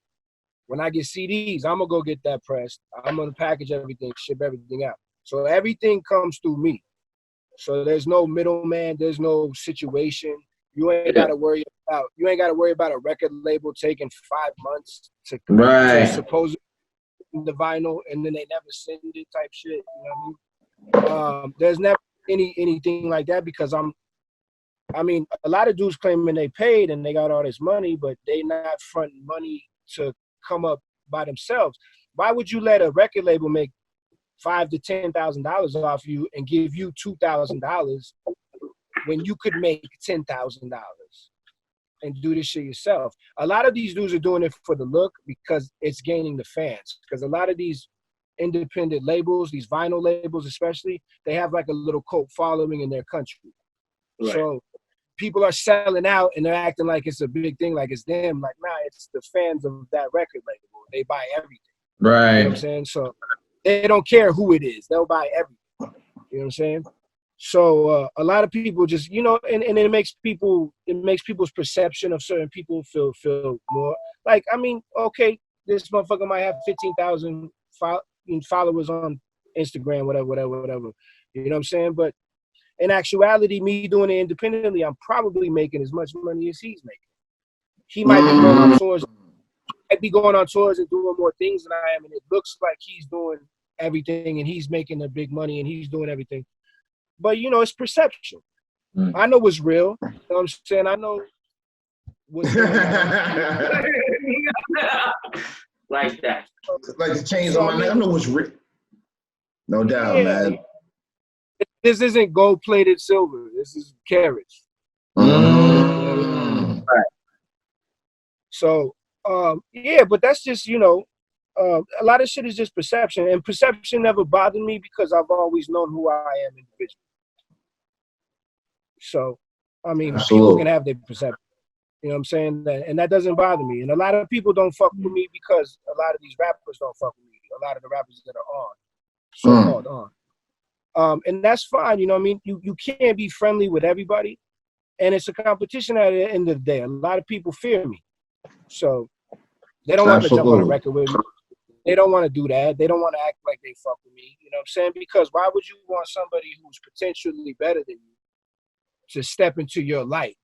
When I get CDs, I'm gonna go get that pressed. I'm gonna package everything, ship everything out. So everything comes through me. So there's no middleman, there's no situation. You ain't gotta worry about a record label taking 5 months to suppose the vinyl and then they never send it type shit. You know what I mean? There's never anything like that because I mean, a lot of dudes claiming they paid and they got all this money, but they not fronting money to come up by themselves. Why would you let a record label make $5,000 to $10,000 off you and give you $2,000 when you could make $10,000 and do this shit yourself? A lot of these dudes are doing it for the look because it's gaining the fans. Because a lot of these independent labels, these vinyl labels especially, they have like a little cult following in their country. Right. So people are selling out and they're acting like it's a big thing, like it's them. Like, nah, it's the fans of that record label. They buy everything. Right. You know what I'm saying? So they don't care who it is. They'll buy everything. You know what I'm saying? So a lot of people just, you know, and it makes people's perception of certain people feel more like, I mean, okay, this motherfucker might have 15,000 followers on Instagram, whatever. You know what I'm saying? But in actuality, me doing it independently, I'm probably making as much money as he's making. He might be going on tours, and doing more things than I am, and it looks like he's doing everything and he's making the big money and he's doing everything. But you know, it's perception. I know what's real. You know what I'm saying? I know what's going on. Like that. Like the chains on my neck. I know what's real. No doubt, man. This isn't gold-plated silver. This is carats. Mm. Right. So, yeah, but that's just, you know, a lot of shit is just perception. And perception never bothered me because I've always known who I am individually. So, I mean, people can have their perception. You know what I'm saying? And that doesn't bother me. And a lot of people don't fuck with me because a lot of these rappers don't fuck with me. A lot of the rappers that are on, so-called on. And that's fine, you know what I mean? You can't be friendly with everybody. And it's a competition at the end of the day. A lot of people fear me. So they don't want to jump on a record with me. They don't want to do that. They don't want to act like they fuck with me. You know what I'm saying? Because why would you want somebody who's potentially better than you to step into your light?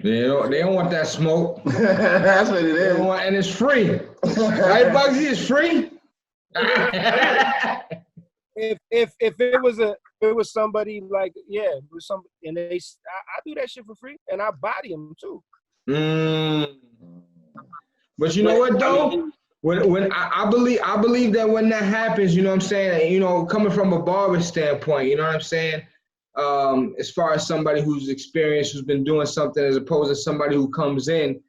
They don't want that smoke. That's what it is. And it's free. Right, Bugsy? It's free. If it was somebody like, yeah, it was some, and I do that shit for free, and I body them too. But you know what though? When I believe that when that happens, you know what I'm saying, you know, coming from a barber standpoint, you know what I'm saying? As far as somebody who's experienced, who's been doing something, as opposed to somebody who comes in,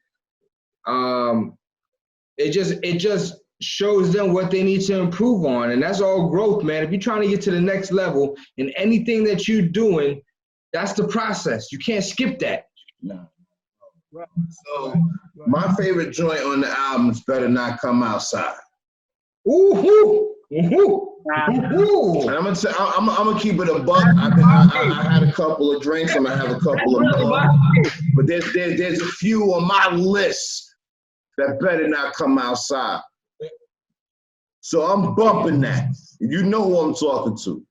it just shows them what they need to improve on, and that's all growth, man. If you're trying to get to the next level in anything that you're doing, that's the process. You can't skip that. No. So my favorite joint on the album is Better Not Come Outside. Ooh. Ooh. And I'm gonna keep it a buck. I had a couple of drinks. I'm gonna have a couple of more. But there's a few on my list that better not come outside. So I'm bumping that. You know who I'm talking to.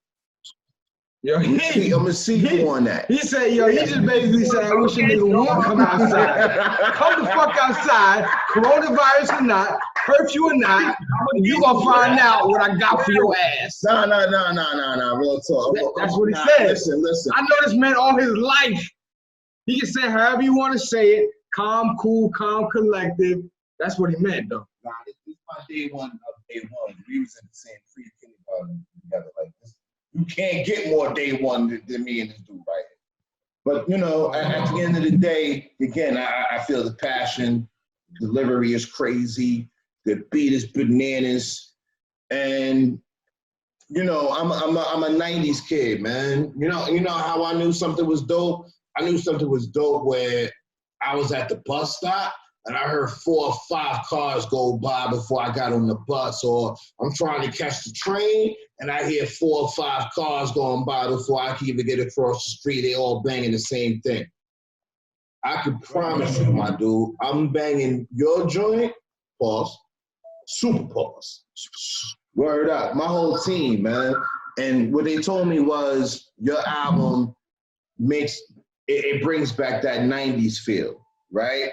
Yo, I'm gonna see you on that. He said, yo, he just basically said, I wish a nigga would come outside. Come the fuck outside, coronavirus or not, curfew or not, and you gonna find out what I got for your ass. No, real talk. That's what he said. Listen. I know this man all his life. He can say however you want to say it, calm, cool, calm, collective. That's what he meant, though. Nah, this is my day one. We was in the same pre-kindergarten together like this. You can't get more day one than me and this dude right here. But, you know, at the end of the day, again, I feel the passion. Delivery is crazy. The beat is bananas. And, you know, I'm a 90s kid, man. You know how I knew something was dope? I knew something was dope where I was at the bus stop and I heard 4 or 5 cars go by before I got on the bus, or I'm trying to catch the train and I hear 4 or 5 cars going by before I can even get across the street. They all banging the same thing. I can promise you, my dude, I'm banging your joint, pause, super pause. Word up, my whole team, man. And what they told me was your album it brings back that 90s feel, right?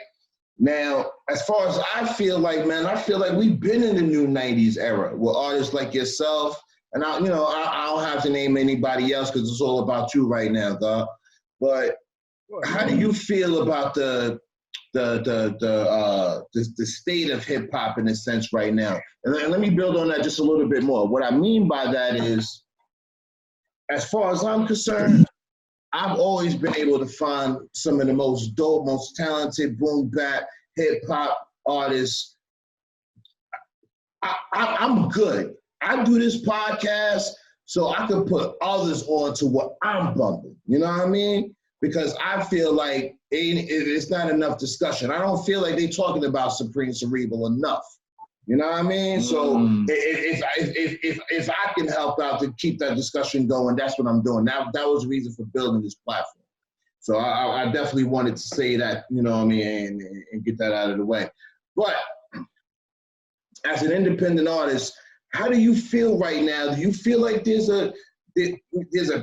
Now, as far as I feel like, man, I feel like we've been in the new 90s era with artists like yourself. And I don't have to name anybody else because it's all about you right now, dog. But how do you feel about the state of hip hop in a sense right now? And let me build on that just a little bit more. What I mean by that is, as far as I'm concerned, I've always been able to find some of the most dope, most talented boom bap hip hop artists. I'm good. I do this podcast so I can put others on to what I'm bumping. You know what I mean? Because I feel like it's not enough discussion. I don't feel like they're talking about Supreme Cerebral enough. You know what I mean? So if I can help out to keep that discussion going, that's what I'm doing. That was the reason for building this platform. So I definitely wanted to say that, you know what I mean, and get that out of the way. But as an independent artist, how do you feel right now? Do you feel like there's a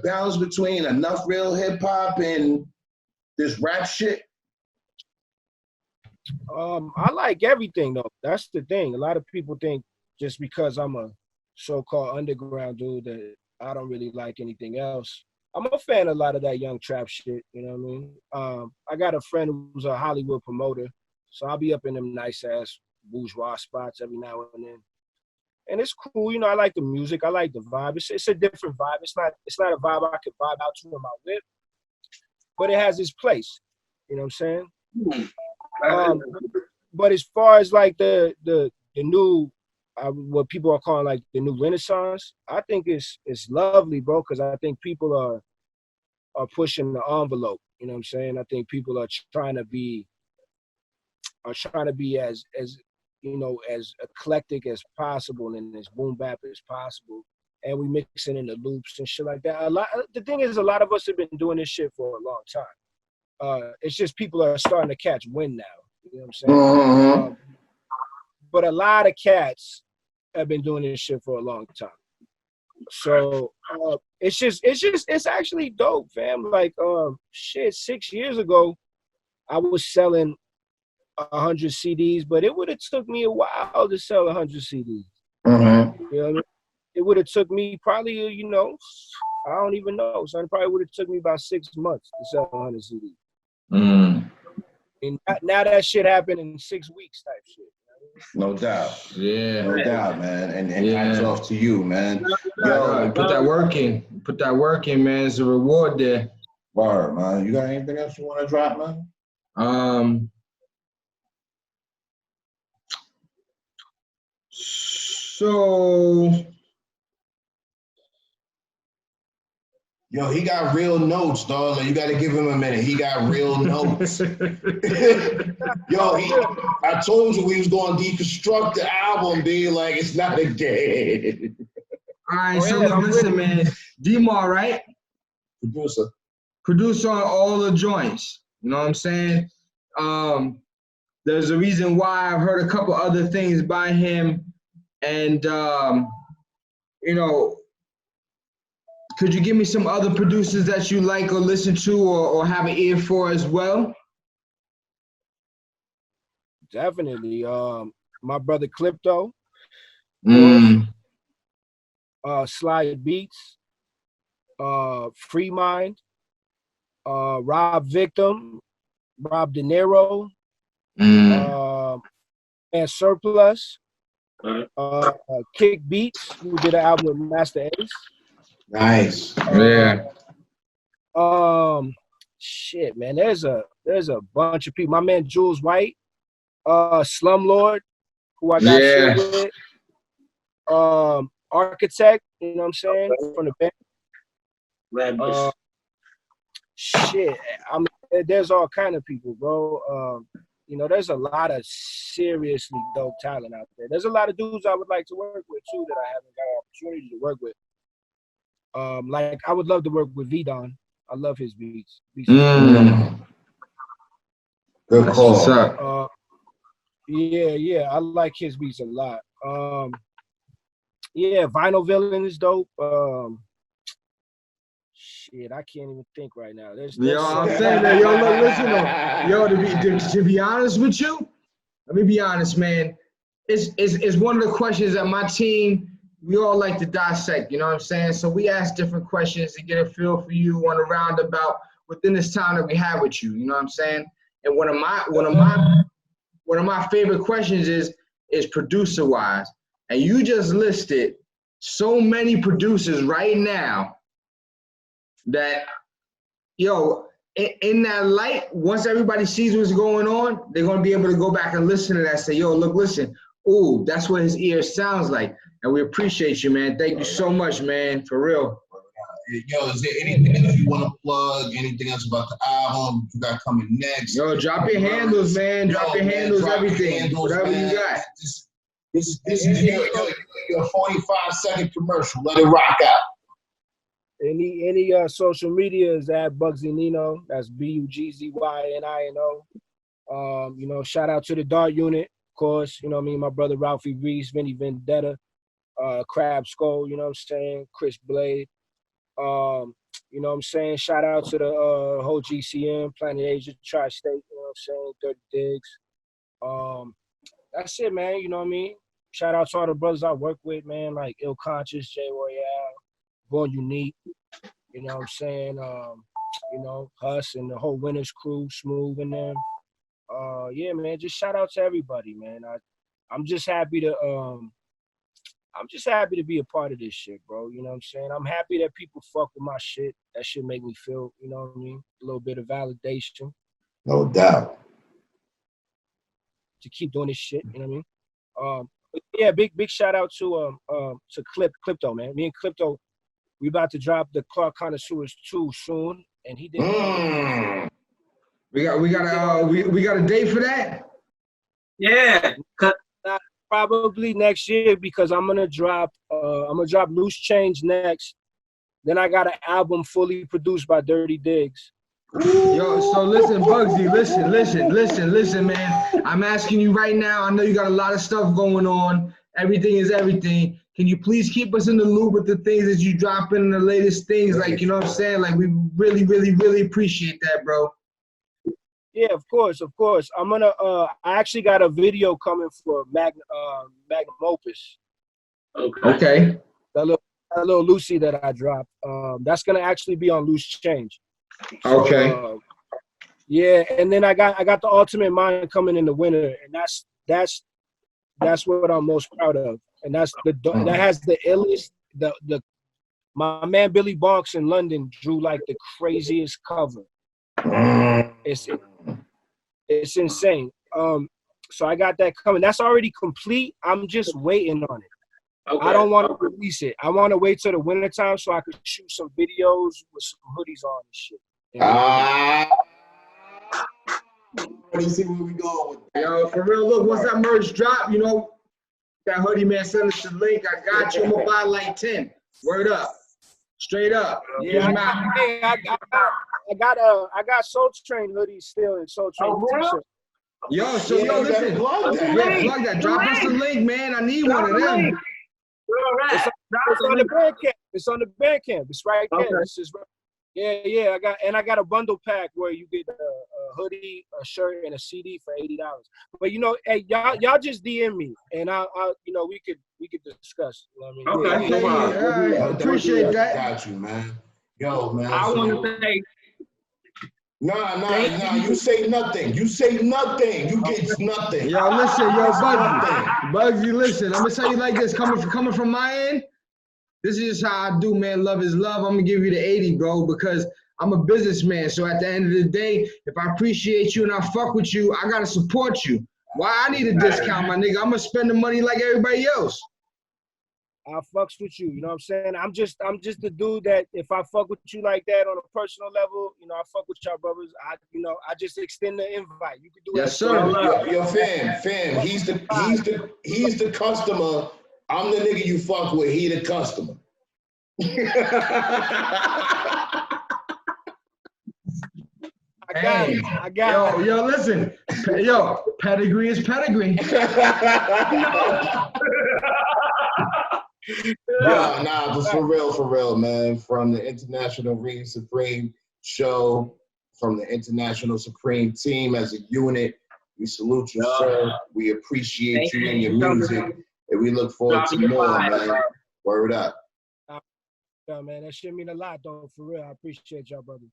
balance between enough real hip hop and this rap shit? I like everything though. That's the thing. A lot of people think just because I'm a so-called underground dude that I don't really like anything else. I'm a fan of a lot of that young trap shit, you know what I mean? I got a friend who's a Hollywood promoter, so I'll be up in them nice ass bourgeois spots every now and then. And it's cool, you know, I like the music, I like the vibe. It's a different vibe. It's not a vibe I could vibe out to in my whip, but it has its place. You know what I'm saying? But as far as like the new what people are calling like the new renaissance, I think it's lovely, bro, because I think people are pushing the envelope. You know what I'm saying? I think people are trying to be as you know, as eclectic as possible and as boom bap as possible, and we mixing in the loops and shit like that. The thing is, a lot of us have been doing this shit for a long time. It's just people are starting to catch wind now. You know what I'm saying? But a lot of cats have been doing this shit for a long time. So it's actually dope, fam. Like shit, 6 years ago, I was selling 100 CDs, but it would have took me a while to sell 100 CDs. You know what I mean? It would have took me probably, you know, I don't even know. So it probably would have took me about 6 months to sell 100 CDs. And now that shit happened in 6 weeks type shit. No doubt. Yeah. No doubt, man. And hats off to you, man. Yo, put that work in. Put that work in, man. There's a reward there. Word, man. You got anything else you want to drop, man? So, yo, he got real notes, dog. Like, you got to give him a minute. He got real notes. Yo, I told you we was going to deconstruct the album, be like, it's not a game. All right, so look, listen, man. D-Mar, right? Producer on all the joints. You know what I'm saying? There's a reason why I've heard a couple other things by him. And, you know, could you give me some other producers that you like or listen to or have an ear for as well? Definitely. My brother Clipto. Slide Beats. Free Mind. Rob Victim. Rob De Niro. And Surplus. Kick Beats, who did an album with Master Ace. Nice. Shit, man. There's a bunch of people. My man Jules White, Slumlord, who I got shit with. Architect, you know what I'm saying? From the band. Shit. I mean, there's all kind of people, bro. You know, there's a lot of seriously dope talent out there. There's a lot of dudes I would like to work with too that I haven't got an opportunity to work with. Like I would love to work with V-Don. I love his beats. Good call. Yeah, I like his beats a lot. Yeah, Vinyl Villain is dope. Shit, I can't even think right now. There's I'm saying that. Yo, look, listen, yo, to be honest with you, let me be honest, man. It's one of the questions that my team, we all like to dissect, you know what I'm saying? So we ask different questions to get a feel for you on a roundabout within this time that we have with you, you know what I'm saying? And one of my favorite questions is producer wise. And you just listed so many producers right now that, yo, in that light, once everybody sees what's going on, they're going to be able to go back and listen to that and say, yo, look, listen, ooh, that's what his ear sounds like. And we appreciate you, man. Thank you so much, man, for real. Yo, is there anything else you want to plug? Anything else about the album you got coming next? Yo, drop your handles, man. Drop your handles, everything. Whatever you got. This is your 45-second commercial. Let it rock out. Any social media is at Bugsy Nino. That's BUGZYNINO. You know, shout out to the Dart Unit, of course. You know what I mean? My brother Ralphie, Reese, Vinny Vendetta, Crab Skull, you know what I'm saying? Chris Blade. You know what I'm saying? Shout out to the whole GCM, Planet Asia, Tri-State, you know what I'm saying? 30 Digs. That's it, man. You know what I mean? Shout out to all the brothers I work with, man, like Ill Conscious, J Royale, Born Unique, you know what I'm saying? You know, Huss and the whole Winners crew, Smooth and them. Yeah, man, just shout out to everybody, man. I'm just happy to be a part of this shit, bro. You know what I'm saying? I'm happy that people fuck with my shit. That shit make me feel, you know what I mean? A little bit of validation. No doubt. To keep doing this shit, you know what I mean? Yeah, big shout out to Clipto, man. Me and Clipto, we about to drop the Clark Connoisseurs 2 soon, and he did. We got a date for that? Yeah. Probably next year, because I'm gonna drop Loose Change next. Then I got an album fully produced by Dirty Diggs. Yo, so listen, Bugsy, listen, man. I'm asking you right now. I know you got a lot of stuff going on. Everything is everything. Can you please keep us in the loop with the things that you drop in the latest things? Like, you know what I'm saying? Like, we really, really, really appreciate that, bro. Yeah, of course. I'm gonna. I actually got a video coming for Magnum Opus. Okay. That little Lucy that I dropped. That's gonna actually be on Loose Change. Okay. So, yeah, and then I got the Ultimate Mind coming in the winter, and that's what I'm most proud of. And that has the illest. My man Billy Bonks in London drew like the craziest cover. It's insane. So I got that coming. That's already complete. I'm just waiting on it. Okay. I don't want to release it. I want to wait till the wintertime so I can shoot some videos with some hoodies on and shit. Let me see where we going with that. Yo, for real, look, once that merch drop, you know, that hoodie, man, send us the link. I got you. I'm gonna buy like 10. Word up. Straight up. Yeah, I got Soul Train hoodies still and Soul Train t-shirts. Yo, so listen. Plug that. Drop us the link, man. I need one of them. It's on the Bandcamp. It's on the Bandcamp. It's right there. It's just right. Yeah. I got a bundle pack where you get a hoodie, a shirt, and a CD for $80. But you know, hey, y'all just DM me, and I you know, we could discuss. You know what I mean? Okay. All right. Appreciate that. Got you, man. Yo, man. I want to say. Nah. You say nothing. You get nothing. Yo, listen, Bugsy, listen. I'm gonna tell you like this. Coming from my end, this is just how I do, man. Love is love. I'm gonna give you the 80, bro, because I'm a businessman. So at the end of the day, if I appreciate you and I fuck with you, I gotta support you. Why I need a discount, my nigga? I'm gonna spend the money like everybody else. I fucks with you, you know what I'm saying? I'm just the dude that if I fuck with you like that on a personal level, you know, I fuck with y'all brothers. I just extend the invite. You can do it. Yes, sir. Yo, fam. He's the customer. I'm the nigga you fuck with. He the customer. I got it. Yo, listen. Yo, pedigree is pedigree. But for real, man. From the International Reem Supreme show, from the International Supreme team as a unit, we salute you, sir. We appreciate you and your music, and we look forward to more, man. Word up. Yeah, man, that shit mean a lot, though. For real, I appreciate y'all, brother.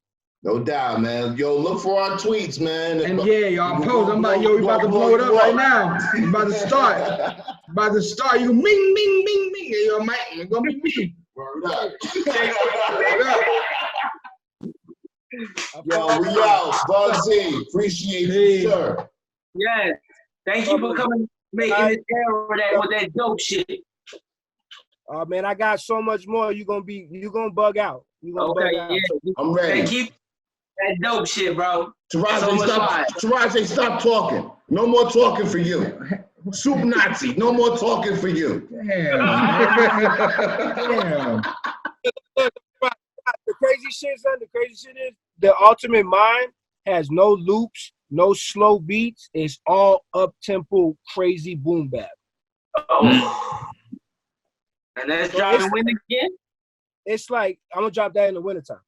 No doubt, man. Yo, look for our tweets, man. And yeah, y'all post. I'm like, we about to blow it up right now. We about to start. You go, ming, ming, ming, ming. Yo, man, it's gonna be me. Word up. Yo, we out. Bugsy, appreciate you, sir. Yes. Thank you for coming, making this era with that dope shit. Oh man, I got so much more. You gonna bug out. Okay, yeah. I'm ready. Keep that dope shit, bro. Taraji, stop talking. No more talking for you. Soup Nazi. No more talking for you. Damn. Damn. The crazy shit, son, the crazy shit is the Ultimate Mind has no loops, no slow beats. It's all up-tempo, crazy boom bap. Oh. And that's So dropping it's- when again? It's like, I'm gonna drop that in the wintertime.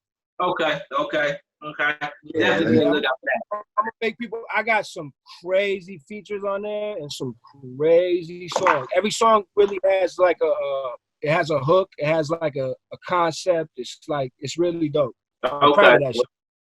Okay. Yeah, Definitely man. look out for that. I'm gonna make people, I got some crazy features on there and some crazy songs. Every song really has like it has a hook, it has like a concept. It's really dope. I'm proud of that shit.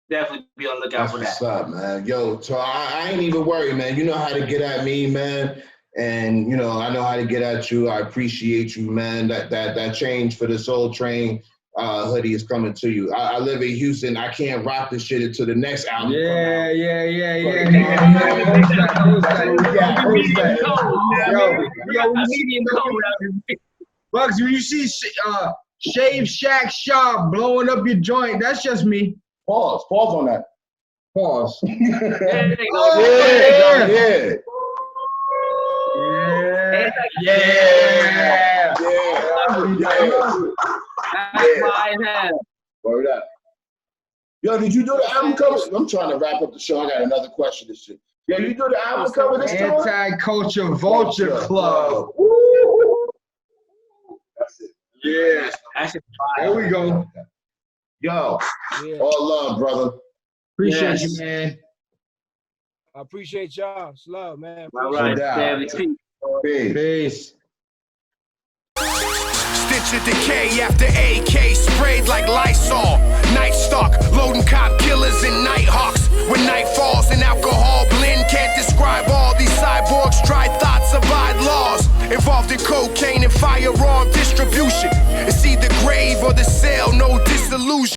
Definitely be on the lookout That's for what's that. up, man. Yo, so I ain't even worried, man. You know how to get at me, man. And, you know, I know how to get at you. I appreciate you, man. That change for the Soul Train hoodie is coming to you. I live in Houston. I can't rock this shit until the next album. Yeah. Bugs, when you see Shave Shack Sharp blowing up your joint, that's just me. Pause on that. Pause. There you go. Yeah. That's why I have. Word up. Yo, did you do the album cover? I'm trying to wrap up the show. I got another question and shit. Yo, you do the album cover this time? Anti-Culture Vulture Club. That's it. Yeah. That's just There we go. Yo, Yeah. all love, brother. Appreciate Yes. you, man. I appreciate y'all. It's love, man. all right. doubt. Family. Peace. Peace. Stitch of decay after AK sprayed like Lysol. Night stalk, loading cop killers and nighthawks. When night falls and alcohol blend, can't describe all these cyborgs. Dry thoughts abide laws. Involved in cocaine and firearm distribution. It's either grave or the cell, no disillusion.